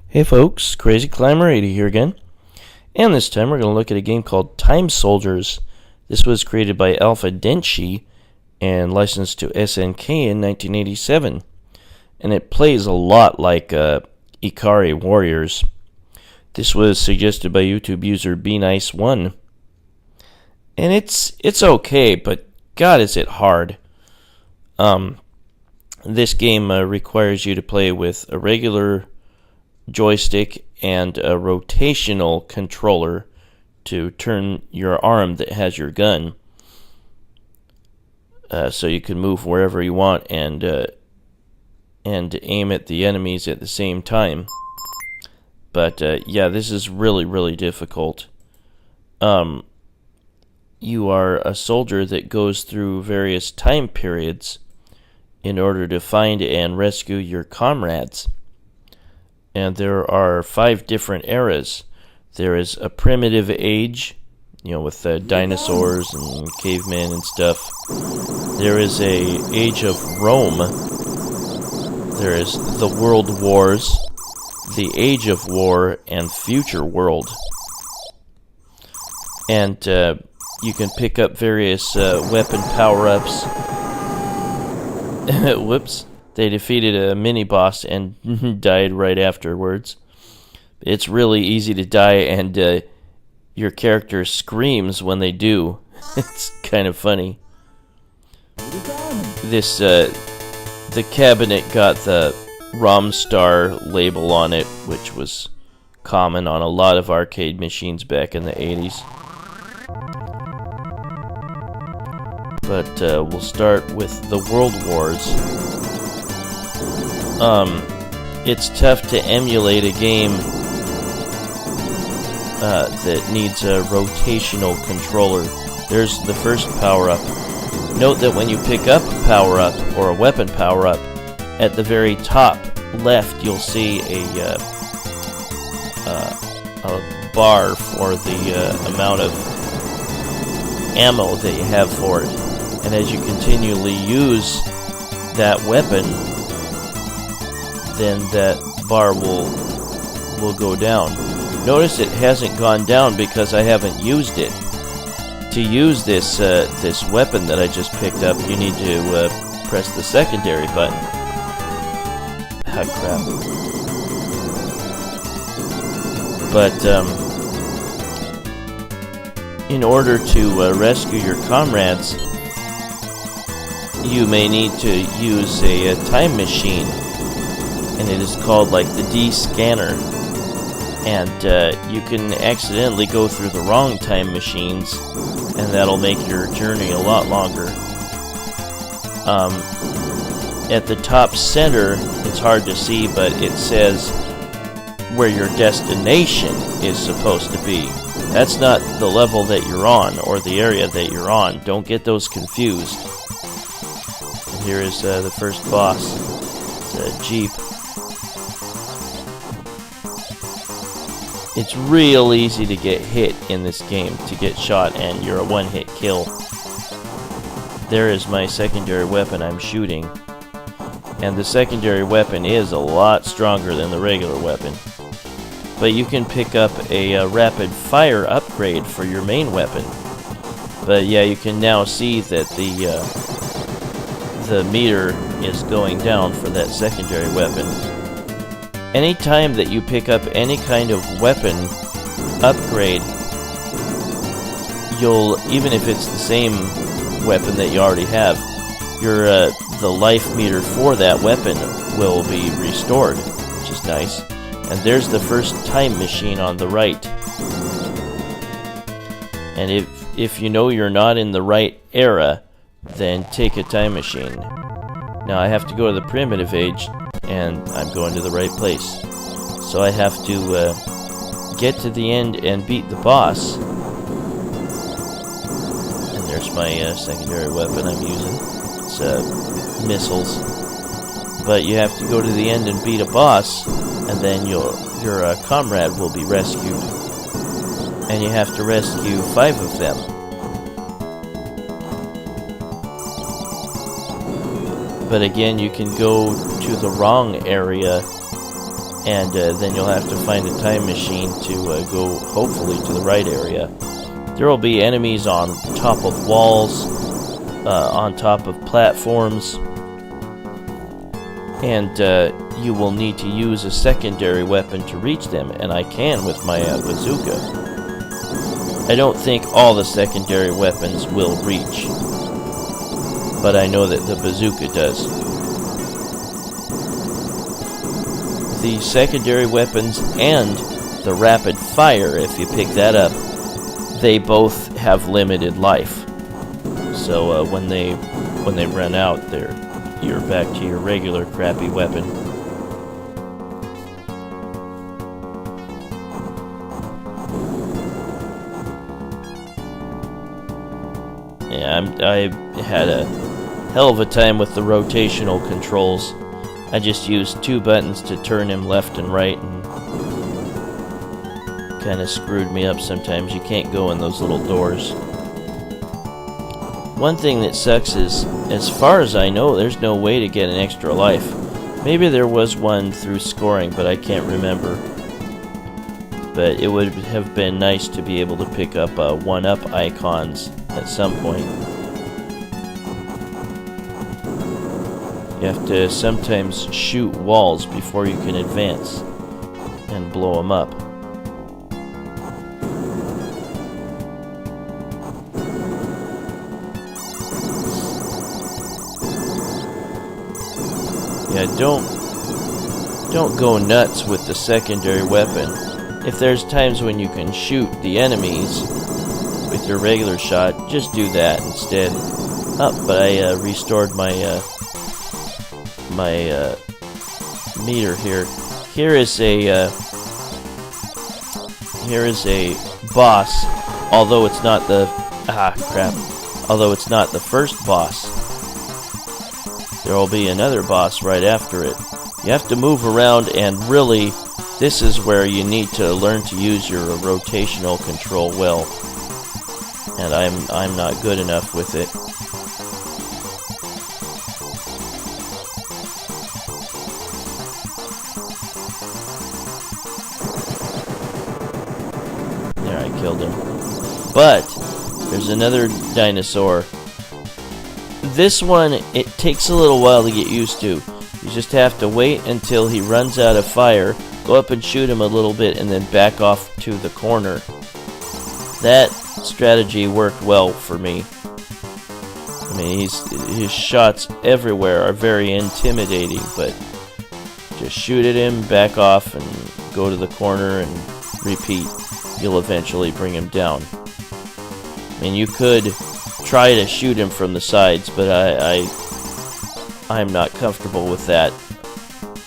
Hey folks, Crazy Climber 80 here again, and this time we're going to look at a game called Time Soldiers. This was created by Alpha Denshi and licensed to SNK in 1987, and it plays a lot like Ikari Warriors. This was suggested by YouTube user BeNice1, and it's okay, but God is it hard. This game requires you to play with a regular joystick and a rotational controller to turn your arm that has your gun, so you can move wherever you want and aim at the enemies at the same time. But yeah, this is really difficult. You are a soldier that goes through various time periods in order to find and rescue your comrades. And there are 5 different eras. There is a primitive age, with dinosaurs and cavemen and stuff. There is a age of Rome. There is the World Wars, the Age of War, and Future World. And you can pick up various weapon power-ups. Whoops. They defeated a mini-boss and died right afterwards. It's really easy to die, and your character screams when they do. It's kind of funny. This, the cabinet got the Romstar label on it, which was common on a lot of arcade machines back in the 80s. But we'll start with the World Wars. It's tough to emulate a game that needs a rotational controller. There's the first power-up. Note that when you pick up a power-up or a weapon power-up, at the very top left you'll see a bar for the amount of ammo that you have for it. And as you continually use that weapon, then that bar will go down. Notice it hasn't gone down because I haven't used it. To use this this weapon that I just picked up, you need to press the secondary button. Ah, crap. But in order to rescue your comrades, you may need to use a time machine. And it is called like the D-scanner, and you can accidentally go through the wrong time machines, and that'll make your journey a lot longer. At the top center, it's hard to see, but it says where your destination is supposed to be. That's not the level that you're on, or the area that you're on. Don't get those confused. And here is the first boss. It's a Jeep. It's real easy to get hit in this game, to get shot, and you're a one-hit kill. There is my secondary weapon I'm shooting. And the secondary weapon is a lot stronger than the regular weapon. But you can pick up a rapid fire upgrade for your main weapon. But yeah, you can now see that the meter is going down for that secondary weapon. Anytime that you pick up any kind of weapon upgrade, even if it's the same weapon that you already have, the life meter for that weapon will be restored, which is nice. And there's the first time machine on the right. And if you know you're not in the right era, then take a time machine. Now I have to go to the primitive age, and I'm going to the right place. So I have to get to the end and beat the boss. And there's my secondary weapon I'm using. It's missiles. But you have to go to the end and beat a boss, and then your comrade will be rescued. And you have to rescue 5 of them. But again, you can go to the wrong area and then you'll have to find a time machine to go, hopefully, to the right area. There will be enemies on top of walls, on top of platforms, and you will need to use a secondary weapon to reach them, and I can with my bazooka. I don't think all the secondary weapons will reach, but I know that the bazooka does. The secondary weapons and the rapid fire, if you pick that up, they both have limited life. So when they run out, you're back to your regular crappy weapon. Yeah, I had a hell of a time with the rotational controls. I just used 2 buttons to turn him left and right, and kind of screwed me up sometimes. You can't go in those little doors. One thing that sucks is, as far as I know, there's no way to get an extra life. Maybe there was one through scoring, but I can't remember. But it would have been nice to be able to pick up 1-up icons at some point. You have to sometimes shoot walls before you can advance and blow them up. Yeah, don't go nuts with the secondary weapon. If there's times when you can shoot the enemies with your regular shot, just do that instead. But I restored my meter here. Here is a boss, although it's not the although it's not the first boss. There will be another boss right after it. You have to move around, and really, this is where you need to learn to use your rotational control well. And I'm not good enough with it. There, I killed him. But there's another dinosaur. This one, it takes a little while to get used to. You just have to wait until he runs out of fire, go up and shoot him a little bit, and then back off to the corner. That strategy worked well for me. I mean, his shots everywhere are very intimidating, but just shoot at him, back off, and go to the corner and repeat. You'll eventually bring him down. I mean, you could try to shoot him from the sides, but I'm not comfortable with that.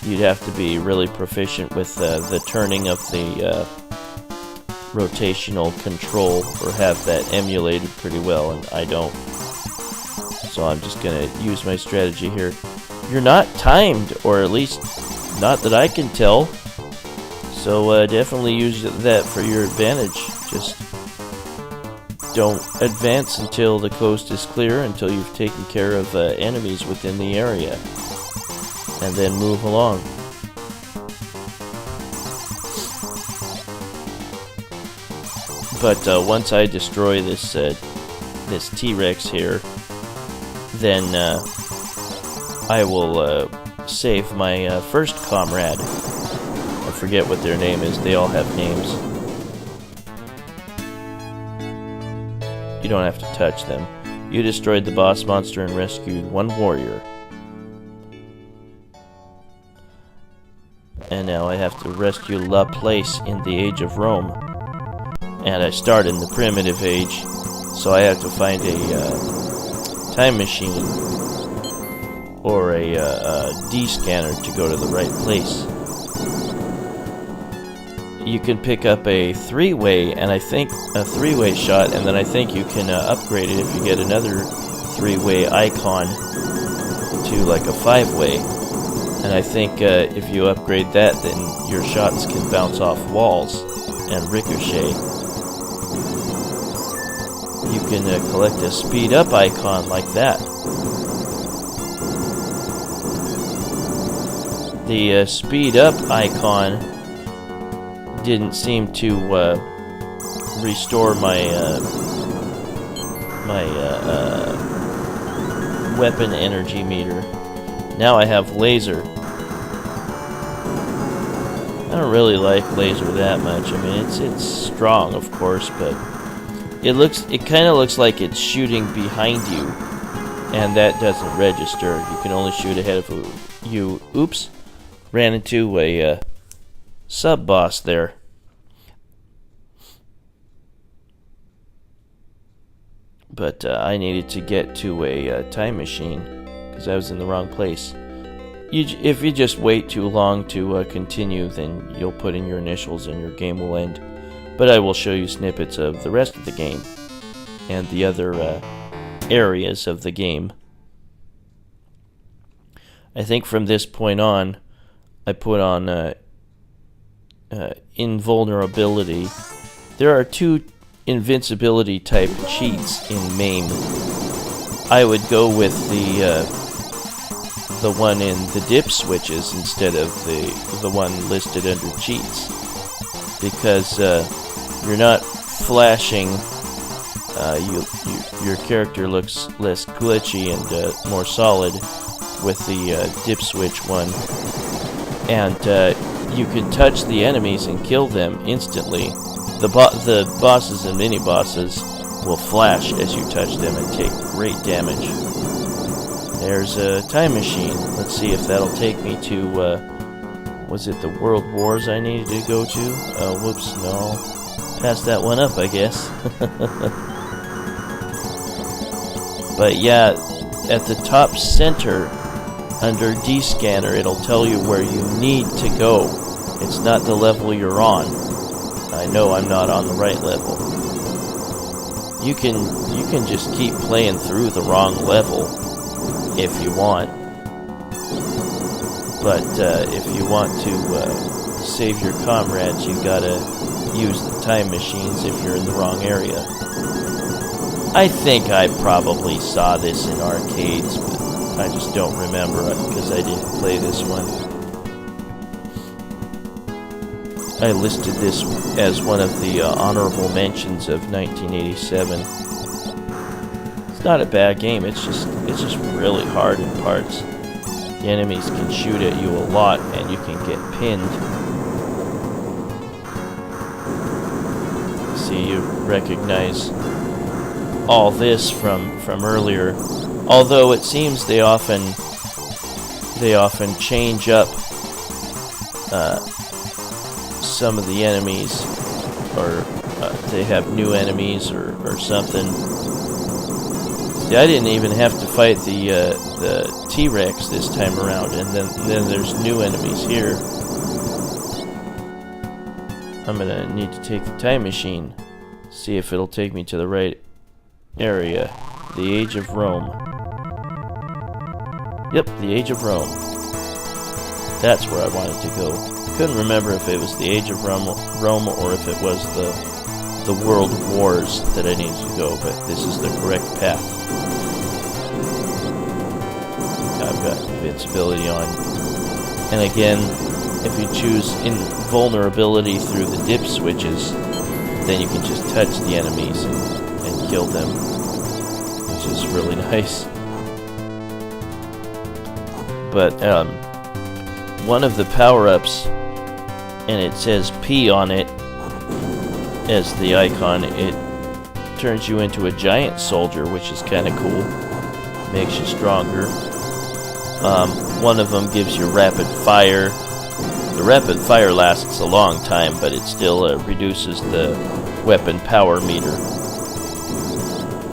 You'd have to be really proficient with the turning of the rotational control, or have that emulated pretty well, and I don't. So I'm just gonna use my strategy here. You're not timed, or at least not that I can tell, so definitely use that for your advantage. Just don't advance until the coast is clear, until you've taken care of enemies within the area, and then move along. But once I destroy this T-Rex here, then I will save my first comrade. I forget what their name is. They all have names. You don't have to touch them. You destroyed the boss monster and rescued one warrior. And now I have to rescue La Place in the Age of Rome. And I start in the primitive age, so I have to find a time machine or a D-scanner to go to the right place. You can pick up a 3-way, and I think a 3-way shot, and then I think you can upgrade it if you get another 3-way icon to like a 5-way. And I think if you upgrade that, then your shots can bounce off walls and ricochet. You can collect a speed up icon like that. the speed up icon didn't seem to restore my weapon energy meter. Now I have laser. I don't really like laser that much. I mean, it's strong, of course, but it kind of looks like it's shooting behind you, and that doesn't register. You can only shoot ahead of you. Oops, ran into a sub boss there. But I needed to get to a time machine because I was in the wrong place. If you just wait too long to continue, then you'll put in your initials and your game will end. But I will show you snippets of the rest of the game and the other areas of the game. I think from this point on, I put on invulnerability. There are 2 invincibility type cheats in MAME. I would go with the one in the dip switches instead of the one listed under cheats, because you're not flashing. Your character looks less glitchy and more solid with the dip switch one, and you can touch the enemies and kill them instantly. The bosses and mini bosses will flash as you touch them and take great damage. There's a time machine. Let's see if that'll take me to, was it the World Wars I needed to go to? Whoops, no. Passed that one up, I guess. But yeah, at the top center, under D-Scanner, it'll tell you where you need to go. It's not the level you're on. I know I'm not on the right level. You can just keep playing through the wrong level if you want, but if you want to save your comrades, you gotta use the time machines if you're in the wrong area. I think I probably saw this in arcades, but I just don't remember it because I didn't play this one. I listed this as one of the honorable mentions of 1987. It's not a bad game. It's just really hard in parts. The enemies can shoot at you a lot, and you can get pinned. See, you recognize all this from earlier. Although it seems they often change up some of the enemies, or they have new enemies or something. See, I didn't even have to fight the T-Rex this time around, and then there's new enemies here. I'm gonna need to take the time machine, see if it'll take me to the right area. The Age of Rome. Yep, the Age of Rome. That's where I wanted to go. Couldn't remember if it was the Age of Rome or if it was the World Wars that I needed to go, but this is the correct path. I've got invincibility on. And again, if you choose invulnerability through the dip switches, then you can just touch the enemies and kill them, which is really nice. But one of the power-ups, and it says P on it as the icon, it turns you into a giant soldier, which is kind of cool. Makes you stronger. One of them gives you rapid fire. The rapid fire lasts a long time, but it still reduces the weapon power meter.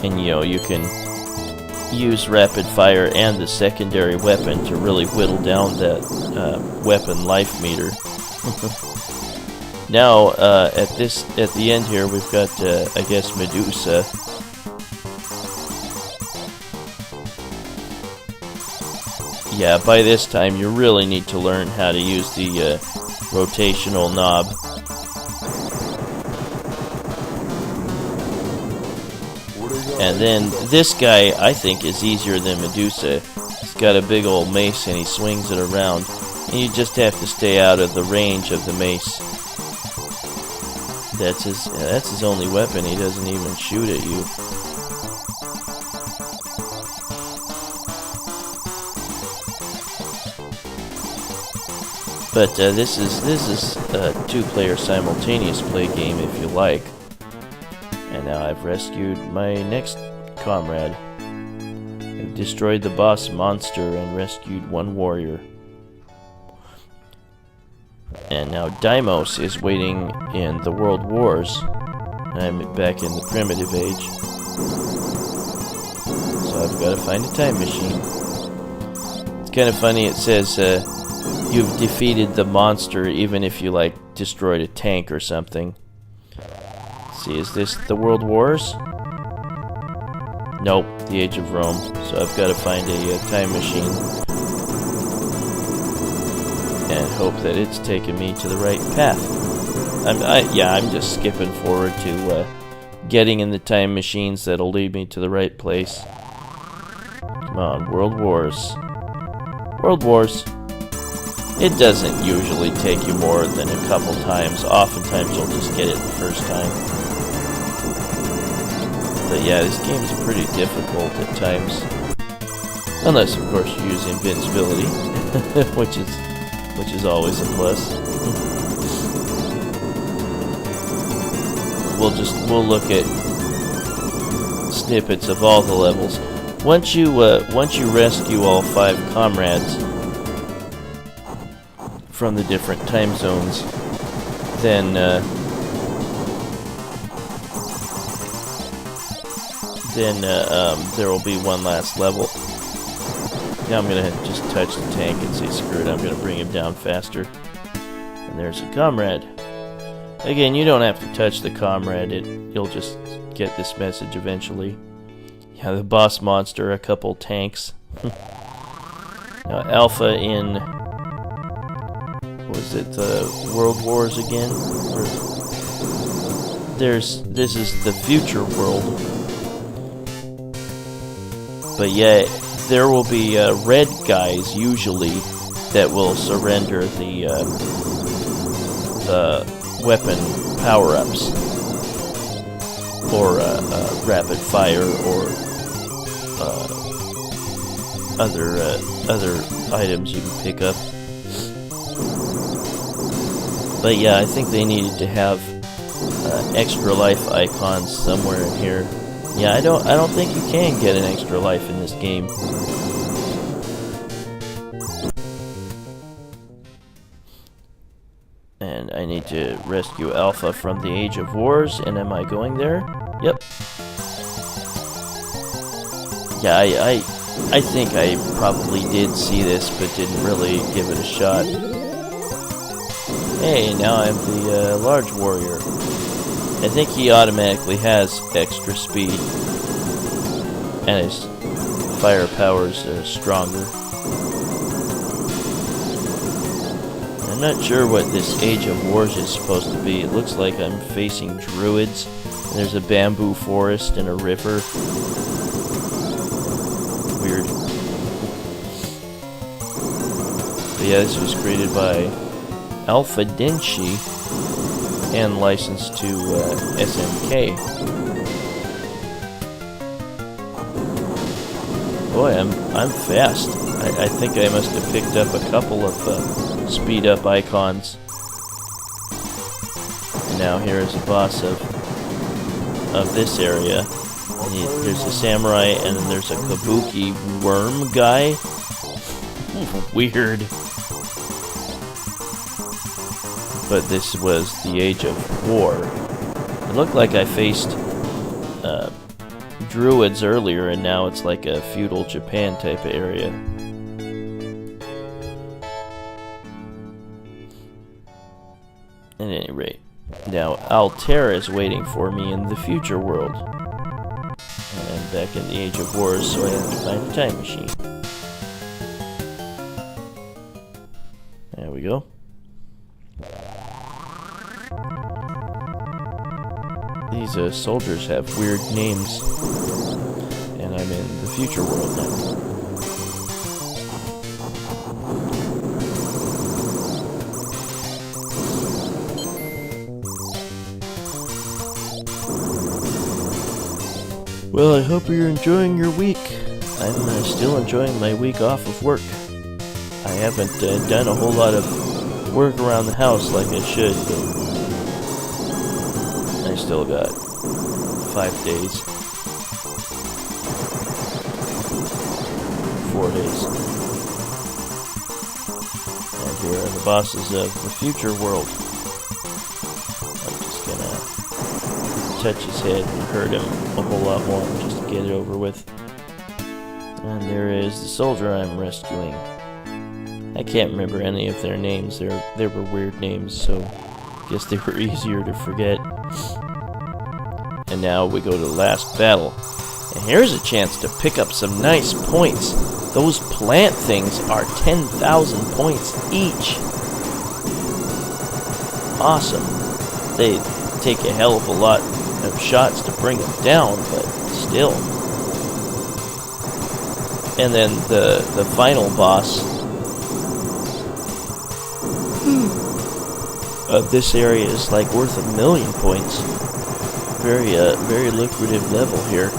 And you can use rapid fire and the secondary weapon to really whittle down that weapon life meter. Now, at the end here, we've got, I guess, Medusa. Yeah, by this time, you really need to learn how to use the rotational knob. And then this guy, I think, is easier than Medusa. He's got a big old mace and he swings it around. And you just have to stay out of the range of the mace. That's his only weapon. He doesn't even shoot at you. But this is a two-player simultaneous play game if you like. And now I've rescued my next comrade. I've destroyed the boss monster and rescued one warrior. And now Deimos is waiting in the World Wars. And I'm back in the primitive age. So I've got to find a time machine. It's kind of funny, it says you've defeated the monster even if you like destroyed a tank or something. See, is this the World Wars? Nope, the Age of Rome. So I've got to find a time machine and hope that it's taken me to the right path. I'm just skipping forward to getting in the time machines that'll lead me to the right place. Come on, World Wars. World Wars. It doesn't usually take you more than a couple times. Oftentimes you'll just get it the first time. But yeah, this game is pretty difficult at times. Unless, of course, you use invincibility, which is always a plus. We'll look at snippets of all the levels. Once you rescue all 5 comrades from the different time zones, then there will be one last level. Now I'm gonna just touch the tank and say screw it, I'm gonna bring him down faster. And there's a comrade. Again, you don't have to touch the comrade, you'll just get this message eventually. Yeah, the boss monster, a couple tanks. Now Alpha in, was it the World Wars again? This is the future world. But yeah, there will be red guys usually that will surrender the weapon power-ups, or rapid fire, or other items you can pick up. But yeah, I think they needed to have extra life icons somewhere in here. Yeah, I don't think you can get an extra life in this game. And I need to rescue Alpha from the Age of Wars, and am I going there? Yep. Yeah, I think I probably did see this, but didn't really give it a shot. Hey, now I'm the large warrior. I think he automatically has extra speed, and his fire powers are stronger. I'm not sure what this Age of Wars is supposed to be. It looks like I'm facing druids, and there's a bamboo forest and a river. Weird. But yeah, this was created by Alpha Denshi and licensed to SNK. Boy, I'm fast. I think I must have picked up a couple of speed up icons. And now here is a boss of this area. And there's a samurai, and then there's a kabuki worm guy. Weird. But this was the Age of War. It looked like I faced druids earlier, and now it's like a feudal Japan type of area. At any rate, now Altair is waiting for me in the future world. And I'm back in the Age of Wars, so I have to find a time machine. There we go. These soldiers have weird names, and I'm in the future world now. Well, I hope you're enjoying your week. I'm still enjoying my week off of work. I haven't done a whole lot of work around the house like I should, but I still got 5 days. 4 days. And here are the bosses of the future world. I'm just gonna touch his head and hurt him a whole lot more just to get it over with. And there is the soldier I'm rescuing. I can't remember any of their names. They were weird names, so I guess they were easier to forget. And now we go to the last battle. And here's a chance to pick up some nice points. Those plant things are 10,000 points each. Awesome. They take a hell of a lot of shots to bring them down, but still. And then the final boss of this area is like worth 1,000,000 points. Very lucrative level here.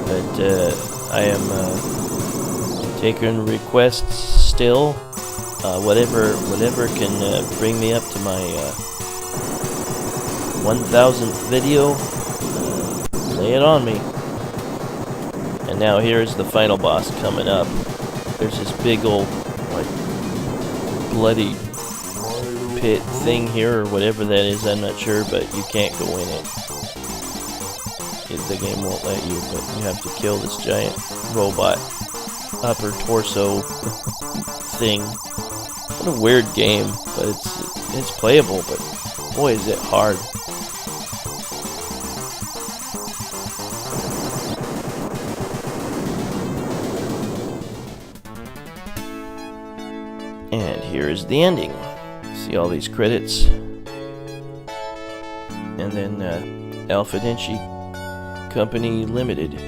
But I am taking requests still. Whatever can bring me up to my 1,000th video, lay it on me. And now here's the final boss coming up. There's this big old, like, bloody pit thing here, or whatever that is, I'm not sure, but you can't go in it. The game won't let you, but you have to kill this giant robot upper torso thing. What a weird game, but it's playable, but boy is it hard. And here is the ending. See all these credits. And then Alpha Denshi Company Limited.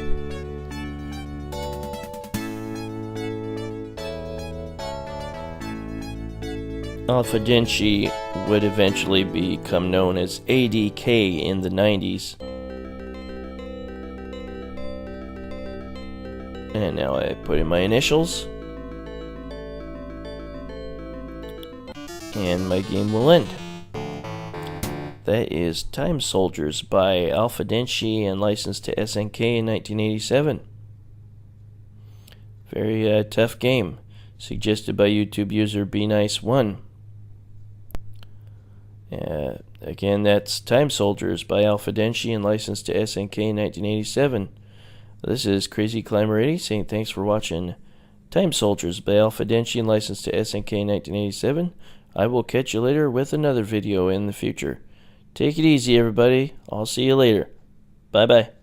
Alpha Denshi would eventually become known as ADK in the 90s. And now I put in my initials. And my game will end. That is Time Soldiers by Alpha Denshi and licensed to SNK in 1987. Very tough game. Suggested by YouTube user BeNice1. Again, that's Time Soldiers by Alpha Denshi and licensed to SNK in 1987. This is Crazy Climber 80 saying thanks for watching Time Soldiers by Alpha Denshi and licensed to SNK in 1987. I will catch you later with another video in the future. Take it easy, everybody. I'll see you later. Bye-bye.